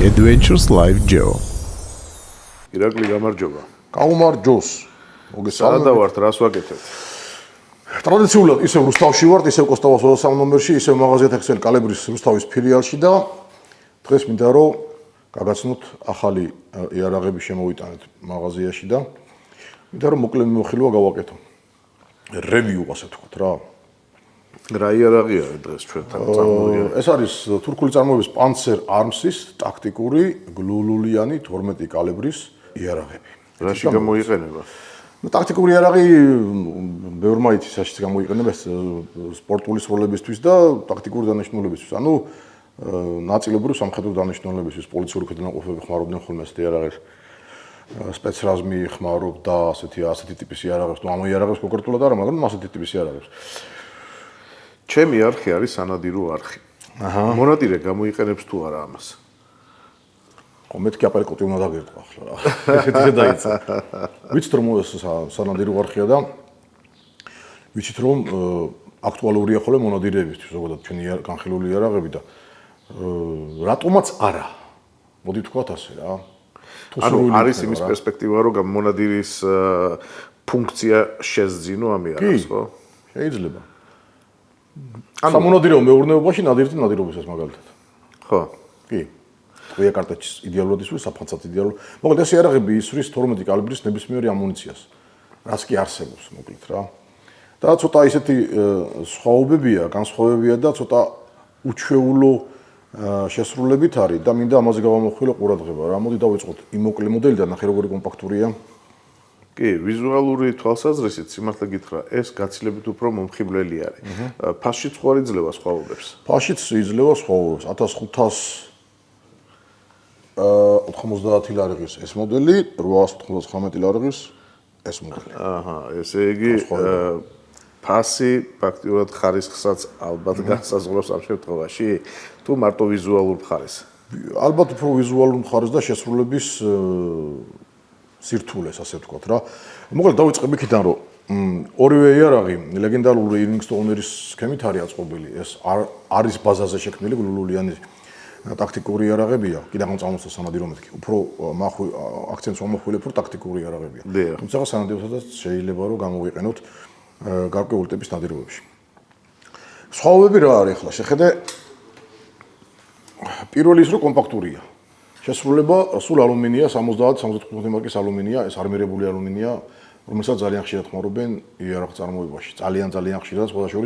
Adventures Live Joe. ირაკლი გამარჯობა. გაუმარჯოს. სადა ვართ, რას ვაკეთებთ? ტრადიციულად ისევ რუსთავში ვართ, ისევ კოსტავას 23 ნომერში, ისევ მაღაზია Excel კალიბრის რუსთავის ფილიალში და დღეს მინდა რომ გაგაცნოთ ახალი იარაღები შემოვიტანეთ მაღაზიაში და მინდა რომ მოკლე მიმოხილვა გავაკეთო. რევიუ ასე ვთქვათ რა. რა იარაღია დღეს ჩვენთან წარმოიდგინეთ? ეს არის თურქული წარმოების Panzer Arms-ის ტაქტიკური გლულულიანი 12 კალიბრის იარაღები. რაში გამოიყენება? ტაქტიკური იარაღი ბევრმა ითისაშიც გამოიყენება სპორტული სროლებისთვის და ტაქტიკური დანიშნულებისთვის. ანუ ნაწილობრივ სამხედრო დანიშნულებისთვის პოლიციური ქვედანაყოფები ხმარობდნენ ხოლმე ასეთი იარაღებს. სპეცრაზმი ხმარობდა ასეთი ტიპის იარაღებს, ამ იარაღებს კონკრეტულად არა, მაგრამ ასეთი ტიპის იარაღებს. ჩემი არხი არის სანადირო არხი. მონადირე გამოიყენებს თუ არა ამას? მეთქი აპარიკოტი უნდა დაგერტყა ახლა რა. ესეთი დაიწყო. ვიცით რომ სანადირო არხია და ვიცით რომ აქტუალურია ხოლმე მონადირეებისთვის, ზოგადად ჩვენი განხილული იარაღები და რატომაც არა. მოდი ვთქვათ ასე რა. ანუ არის იმის პერსპექტივა რომ მონადირის ფუნქცია შესძინო ამ იარაღს, ხო? შეიძლება. სამონადირეო მეურნეობაში ნადირით ნადირობისას მაგალითად. ხო. კი. ყია კარტეჩის იდეალურად ისვრის საფრანგეთს იდეალურად. მოკლედ ეს იარაღები ისვრის 12 კალიბრის ნებისმიერ ამუნიციას. რაც კი არსებობს, მოკლედ რა. და ცოტა ისეთი სხვაობებია, განსხვავებია და ცოტა უჩვეულო შესრულებით არის და მინდა ამაზე გავამოხილო ყურადღება რა. მოდი დავიწყოთ იმ მოკლე მოდელიდან, ნახე როგორი კომპაქტურია. კი, ვიზუალური თვალსაზრისით სიმართლე გითხრა, ეს გაცილებით უფრო მომხიბვლელი არის. ფასშიც ხო არ იძლევა სხვაობებს? ფასშიც იძლევა სხვაობებს. 1590 ლარიღის ეს მოდელი, 899 ლარიღის ეს მოდელი. ესე იგი ფასი ფაქტიურად ხარისხსაც ალბათ განსაზღვრავს ამ შემთხვევაში, თუ მარტო ვიზუალურ მხარეს? ალბათ უფრო ვიზუალურ მხარეს და შესრულების სირთულეს, ასე ვთქვათ რა. მოკლედ დავიწყებ იქიდან, რომ ორივე იარაღი ლეგენდარული ირინგსტოუნერის სქემით არის აწყობილი. ეს არის ბაზაზე შექმნილი გლულულიანი ტაქტიკური იარაღებია. კიდევ წამოსა სანადირო მეთქი. უფრო აქცენტს ვამოხვილებ, რომ ტაქტიკური იარაღებია. თუმცა სანადიროსაც შეიძლება რომ გამოვიყენოთ გარკვეული ტიპის ნადირობებში. სხვაობები რა არის ახლა? შეხედე პირველი ის რომ კომპაქტურია. შესრულება სულ ალუმინია 70-75 მარკის ალუმინია, ეს არმირებული ალუმინია, რომელსაც ძალიან ხშირად ხმარობენ იარაღ წარმოებაში. ძალიან ხშირად სხვადასხვა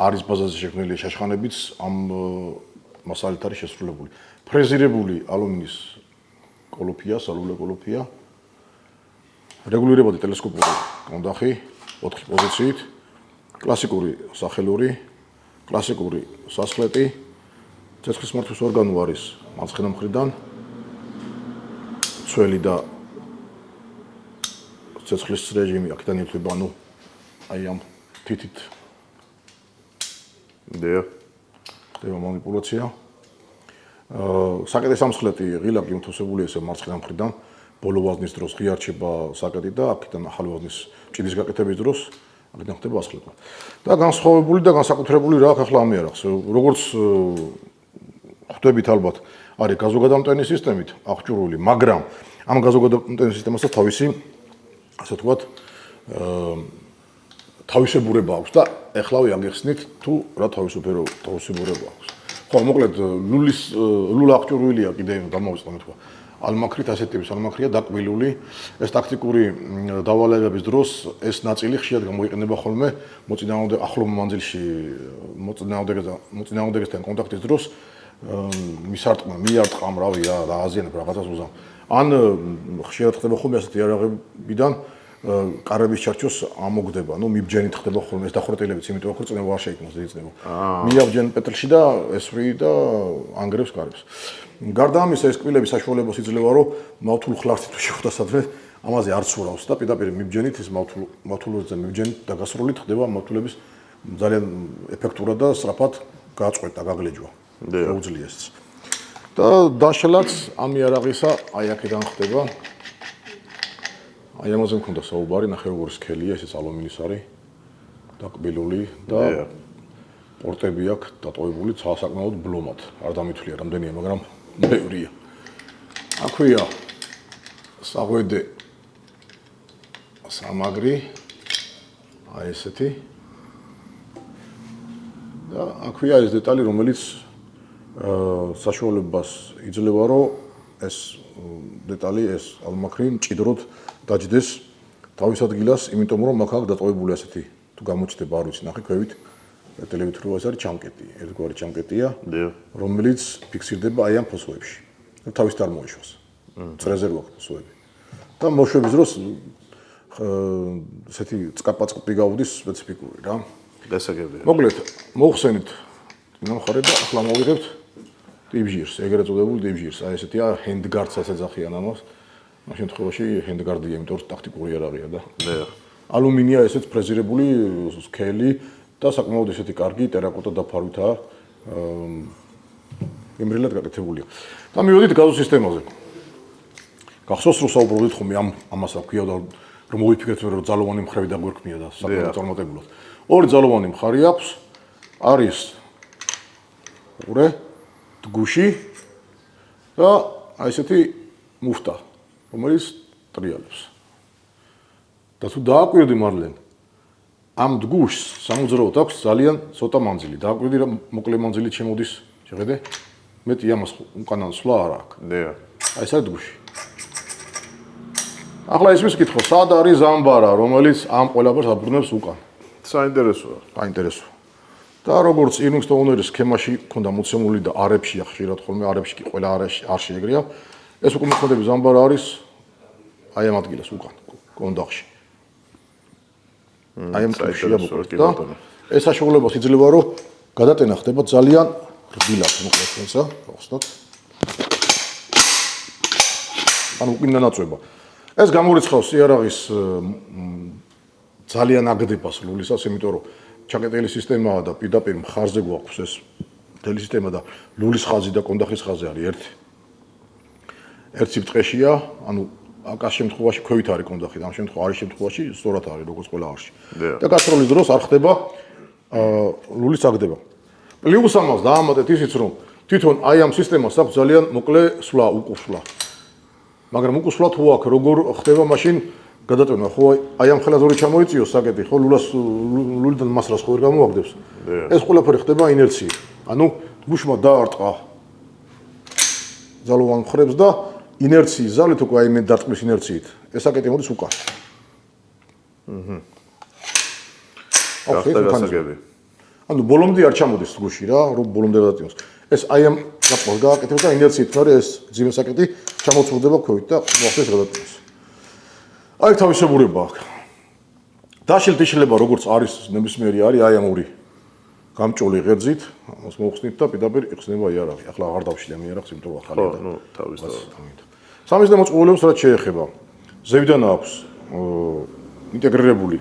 არის ბაზაზე შექმნილი შაშხანებიც ამ მასალით არის შესრულებული. ფრეზირებული ალუმინის კოლოფია, სალულე კოლოფია. რეგულირებადი ტელესკოპური კონდახი 4 პოზიციით, კლასიკური სახელური, კლასიკური სასხლეტი, ცეცხლის მართვის ორგანო არის მარცხენა მხრიდან, ცველი და ცეცხლის რეჟიმი აქედან იწვება, ანუ აი ამ თითით. დეო მანიპულაცია. საკეტის ამსხლეტი ღილაკი მოთავსებულია ესე მარცხენა მხრიდან, ბოლო ვაზნის დროს ღია რჩება საკეტი და აქედან ახალი ვაზნის ჭიდის გაკეთების დროს აქედან ხდება ასხლეტვა. და განსხვავებული და განსაკუთრებული რა აქვს ახლა ამ იარაღს. როგორც ხვდებით ალბათ, არის გაზოგადამტენი სისტემით აღჭურვილი, მაგრამ ამ გაზოგადამტენი სისტემასაც თავისი, ასე ვთქვათ, თავისებურება აქვს და ეხლავე აგეხსნით თუ რა თავისებურება აქვს. ხო, მოკლედ ლულა აღჭურვილია კიდევ დამოვიწყო მეთქვა. ალმაქრით ასეთი ტიპის ალმაქრია დაკბილული. ეს ტაქტიკური დავალებების დროს ეს ნაწილი ხშირად გამოიყენება ხოლმე ახლო მანძილში მოწინააღმდეგესთან კონტაქტის დროს მიარტყამ რავი რა აზიანებ რაღაცას უზამ. ან ხშირად ხდება ხოლმე ასეთი იარაღებიდან კარების ჩარჩოს ამოგდება, ну მიბჯენით ხდება ხოლმე ეს დახვრეტილებიც, იმიტომ რომ წნევა არ შეიქმნას დიდი წნევა. მიაბჯენ პეტრში და ესვრი და ანგრევს კარებს. გარდა ამისა ეს კბილები საშუალებას იძლევა რომ მავთულ ხლართით თუ შეხვდა სადმე ამაზე არ ცურავს და პირდაპირ მიბჯენით ეს მავთულზე მიბჯენით და გასროლით ხდება მავთულების ძალიან ეფექტურად და სწრაფად გაწყვეტა, გაგლეჯვა. შეუძლია ეს. და დაშლაც ამ იარაღისა აი აქედან ხდება. აი ამაზე მქონდა საუბარი, ნახე როგორ სქელია, ესეც ალუმინის არის. დაკბილული და პორტები აქვს დატოვებული საკმაოდ ბლომად. არ დამითვლია რამდენია, მაგრამ ბევრია. აქვეა საღვედე სამაგრი აი ესეთი და აქვეა ეს დეტალი, რომელიც საშუალებას იძლევა, რომ ეს დეტალი, ეს ალმაქრი მჭიდროდ დაჯდეს თავის ადგილას, იმიტომ რომ აქ დატოვებული ასეთი თუ გამოჩნდება, არ ვიცი, ნახე ქვევით ტელევიზორ ეს არის ჩამკეტი, ერთგვარი ჩამკეტია, რომელიც ფიქსირდება აი ამ ფოსოებში. თავის წარმოიშვას. წრეზე რო აქვს ფოსოები. და მოშვების დროს ესეთი წკაპაწკპი გავუდის სპეციფიკური რა. გასაგებია. მოკლედ, მოხსენით ნახარებ და ახლა მოვიღებთ ტიპჟირს, ეგრეთ წოდებულ ტიპჟირს. აი ესეთია ჰენდგარდსაც ეძახიან ამას. ამ შემთხვევაში ჰენდგარდია, იმიტომ რომ ტაქტიკური იარაღია და ალუმინია ესეც ფრეზირებული სქელი და საკმაოდ ესეთი კარგი ტერაკოტა დაფარვითაა გემრიელად გაკეთებულია. და მივედით გაზოს სისტემაზე. გახსოვს რომ საუბრობდით ხომ ამას რა ქვია და რომ მოვიფიქრეთ რომ ძალოვანი მხრები დაგვერქმია და საკმაოდ წარმატებულად. ორი ძალოვანი მხარი აქვს, არის ურე, დგუში და აი ესეთი მუფტა, რომელიც ტრიალებს. და თუ დააკვირდი მარლენ, ამ დგუშს სამოძრაოდ აქვს ძალიან ცოტა მანძილი. დააკვირდი რა მოკლე მანძილით შემოდის, შეხედე? მეტი ამას უკანან სვლა არ აქვს. აი ეს არის დგუში. ახლა ის მისკითხო, სად არის ზამბარა, რომელიც ამ ყველაფერს აბრუნებს უკან? საინტერესოა. საინტერესო. და როგორც Linux Owner-ის სქემაში ქონდა მოცემული და არებში ხშირად ხოლმე არებში კი ყველა არ შეეგრია. ეს უკვე მოქმედების ზამბარა არის აი ამ ადგილას უკან, კონდახში. აი ამ ტიპშია მოკლედ. ეს საშუალებას იძლევა, რომ გადატენა ხდება ძალიან რბილად, მოკლედ თუმცა, ხოსტოთ. ანუ უკინა ნაწובה. ეს გამორიცხავს იარაღის ძალიან აგდებას ლულისას, იმიტომ რომ ჩაკეტილი სისტემაა და პირდაპირ მხარზე გვაქვს ეს მთელი სისტემა და ლულის ხაზი და კონდახის ხაზი არის ერთი. ერთი ბტყეშია, ანუ აკას შემთხვევაში ქვევით არის კონდახი და ამ შემთხვევაში შემთხვევაში სწორად არის როგორც ყველა არში. და გასროლის დროს არ ხდება ლულის აგდება. პლუს ამას დაამატეთ ისიც რომ თვითონ აი ამ სისტემას აქვს ძალიან მოკლე სვლა, უკუსვლა. მაგრამ უკუსვლა თუ აქვს როგორ ხდება მაშინ გადატვენა, ხო აი ამ ხელაზური ჩამოიწიოს საკეთი, ხო ლულიდან მასრას ხო ვერ გამოაგდებს. ეს ყველაფერი ხდება ინერციით. ანუ გუშმა დაარტყა ძალოვან მხრებს და ინერციის ზავლით უკვე აი მე დარტყმის ინერციით. ეს საკეთი მოდის უკან. გასაგები. ანუ ბოლომდე არ ჩამოდის გუში რა, რომ ბოლომდე გადატვინოს. ეს აი ამ გაფოს გააკეთებს და ინერციით მეორე ეს ძიმე საკეთი ჩამოცურდება ქვევით და მოახდეს გადატვინოს. აი თავისებურება აქვს. დაშლილ-დიშლება როგორც არის ნებისმიერი არის აი ამ ორი გამჭოლი ღერძით, ამას მოხსნით და პირდაპირ იხსნება იარაღი. ახლა აღარ დავშლიან იარაღს, იმიტომ რომ ახალია და ნუ თავისთავად. სამიზნე მოწყობილობებს რაც შეეხება. ზევიდან აქვს ინტეგრირებული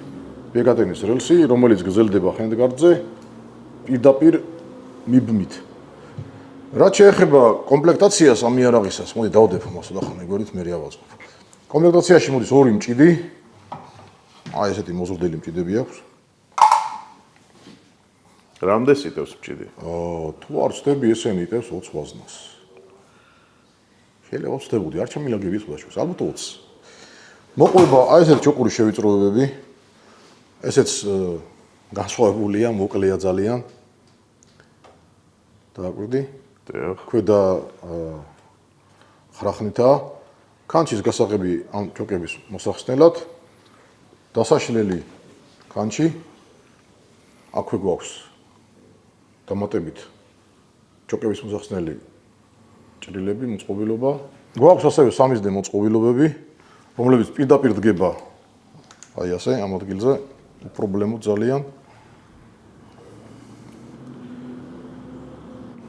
ბეგატენის რელსი, რომელიც გრძელდება ჰენდგარდზე პირდაპირ მიბმით. რაც შეეხება კომპლექტაციას ამ იარაღისას, მოდი დავდებ ამას და ხომ ეგორით მე ავაწყობ. კომპლექტაციაში მოდის ორი მჭიდი. აი ესეთი მოზრდილი მჭიდები აქვს. რამდენს იტევს მჭიდი? თუ არ ვწდები, ესენი იტევს 20 ვაზნას. შეიძლება ვწდებოდი, არ ჩამილაგები ის ბაშოს, ალბათ 20. მოყვება აი ესეთი ჩოყური შევიწროებები. ესეც განსხვავებულია, მოკლეა ძალიან. დააკვირდი? ქვედა ხრახნითაა. კანჩის გასაღები ამ ჩოკების მოსახსნელად. დასაშლელი კანჩი. აქვე გვაქვს დამატებით ჩოკების მოსახსნელი ჭრილები, მოწყობილობა. გვაქვს ასევე სამიზნე მოწყობილობები, რომლებიც პირდაპირ დგება აი ასე ამ ადგილზე, უპრობლემოდ ძალიან.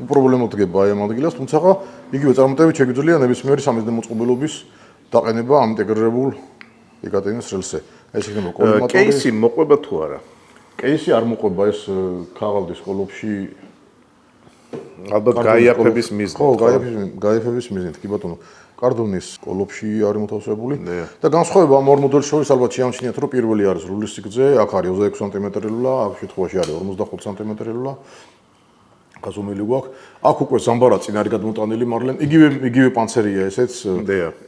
უპრობლემოდ დგება აი ამ ადგილას, თუმცა იგივე წარმატებით შეგვიძლია ნებისმიერი სამიზნე მოწყობილობის დაყენება ამ ინტეგრირებულ ბეგატენის რელსზე. ეს იქნება კოლიმატორი. კეისი მოყვება თუ არა? კეისი არ მოყვება, ეს ქაღალდის ყოლოფში ალბათ გაიაფების მიზნით. ხო, გაიაფების მიზნით, კი ბატონო. კარდონის კოლოფში არის მოთავსებული და განსხვავება ამ ორ მოდელს შორის ალბათ შეამჩნიათ, რომ პირველი არის რულის სიგრძე, აქ არის 26 სანტიმეტრი ლულა, აქ შემთხვევაში არის 55 სანტიმეტრი ლულა. გაზომილი გვაქვს. აქ უკვე ზამბარა წინ არის გადმოტანილი მარლენ. იგივე პანცერია ესეც.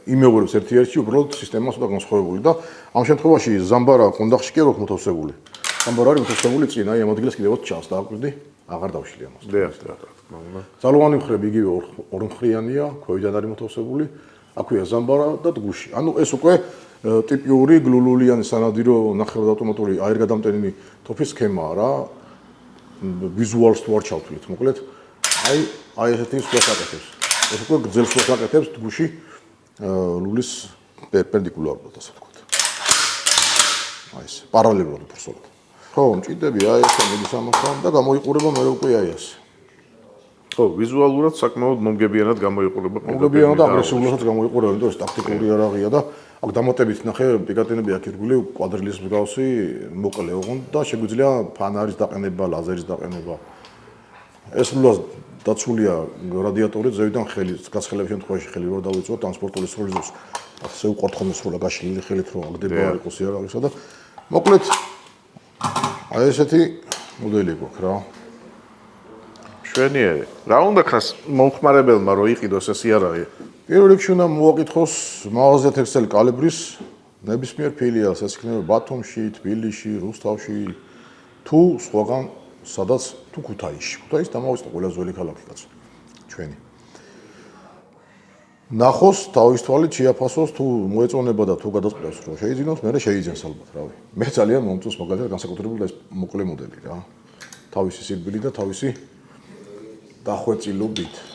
იმეორებს ერთ-ერთში, უბრალოდ სისტემა ცოტა განსხვავებული და ამ შემთხვევაში ზამბარა კონდახში კი არ აქვს მოთავსებული. ზამბარა არის მოთავსებული წინ, აი ამ ადგილას კიდევ ჩანს და აკვირდი აღარ დავშლი ამას. ძალოვანი მხრები იგივე ორმხრიანია, ქვევიდან არის მოთავსებული. აქვეა ზამბარა და დგუში. ანუ ეს უკვე ტიპიური გლულულიანი სანადირო ნახევრად ავტომატური აირგადამტენილი თოფის სქემაა რა. ვიზუალს თუ არ ჩავთვლით, მოკლედ. აი ესეთი სულას აკეთებს. ეს უკვე გრძელ სულას აკეთებს დგუში ლულის პერპენდიკულარულად, ასე ვთქვათ. აი ეს პარალელურად უბრალოდ. ხო, მჭიდები აი ეს მიდის ამასთან და გამოიყურება მე უკვე აი ეს. ხო, ვიზუალურად საკმაოდ მომგებიანად გამოიყურება. მომგებიანად და აგრესიულადაც გამოიყურება, იმიტომ რომ ეს ტაქტიკური არაღია და აქ დამატებით ნახე პიკატენები აქ ირგვლივ კვადრილის მსგავსი მოკლე ოღონდ და შეგვიძლია ფანარის დაყენება, ლაზერის დაყენება. ეს ლულა დაცულია რადიატორით, ზევიდან ხელი, გაცხელების შემთხვევაში ხელი რო დავიწვათ ტრანსპორტული სროლის ასე უყვართ ხოლმე სროლა გაშლილი ხელით რო აგდება იყოს იარაღისა და მოკლედ აი ესეთი მოდელი გვაქვს რა. შვენიერი. რა უნდა ხას მომხმარებელმა რო იყიდოს ეს იარაღი? პირველ რიგში უნდა მოაკითხოს მაღაზიათ ექსელი კალიბრის ნებისმიერ ფილიალს, ეს იქნება ბათუმში, თბილისში, რუსთავში თუ სხვაგან სადაც თუ ქუთაისში. ქუთაისს დამოვიწყო ყველა ძველი ქალაქი კაცო. ჩვენი. ნახოს თავის თვალით შეაფასოს თუ მოეწონება და თუ გადაწყვეტს რომ შეიძინოს, მე შეიძინოს ალბათ, რავი. მე ძალიან მომწონს მაგალითად განსაკუთრებული ეს მოკლე მოდელი რა. თავისი სირბილი და თავისი დახვეწილობით.